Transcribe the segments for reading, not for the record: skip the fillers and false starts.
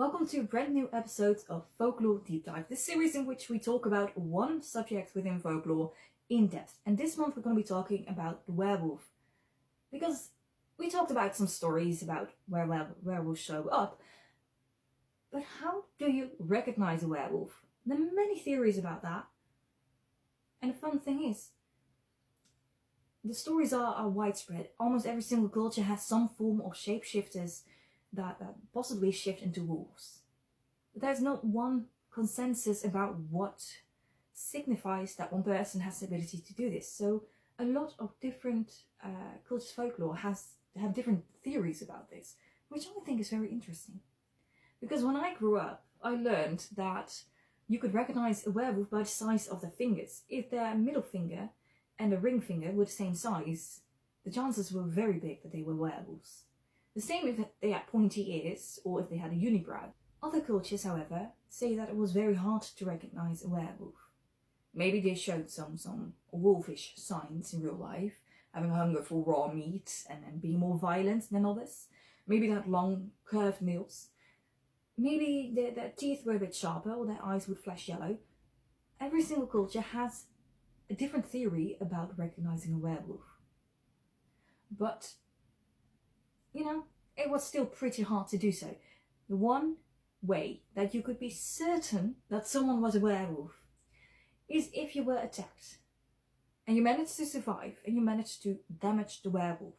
Welcome to a brand new episode of Folklore Deep Dive, this series in which we talk about one subject within folklore in depth. And this month we're going to be talking about the werewolf. Because we talked about some stories about where werewolves show up, but how do you recognize a werewolf? There are many theories about that. And the fun thing is, the stories are widespread. Almost every single culture has some form of shapeshifters that possibly shift into wolves. But there's not one consensus about what signifies that one person has the ability to do this. So a lot of different cultures' folklore have different theories about this, which I think is very interesting. Because when I grew up, I learned that you could recognize a werewolf by the size of their fingers. If their middle finger and the ring finger were the same size, the chances were very big that they were werewolves. The same if they had pointy ears or if they had a unibrow. Other cultures, however, say that it was very hard to recognize a werewolf. Maybe they showed some wolfish signs in real life, having a hunger for raw meat and being more violent than others. Maybe they had long, curved nails. Maybe their teeth were a bit sharper or their eyes would flash yellow. Every single culture has a different theory about recognizing a werewolf. But it was still pretty hard to do so. The one way that you could be certain that someone was a werewolf is if you were attacked and you managed to survive and you managed to damage the werewolf.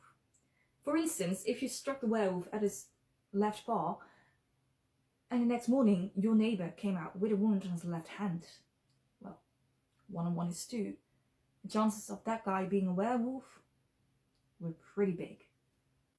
For instance, if you struck the werewolf at his left paw and the next morning your neighbor came out with a wound on his left hand, well, 1 and 1 is 2. The chances of that guy being a werewolf were pretty big.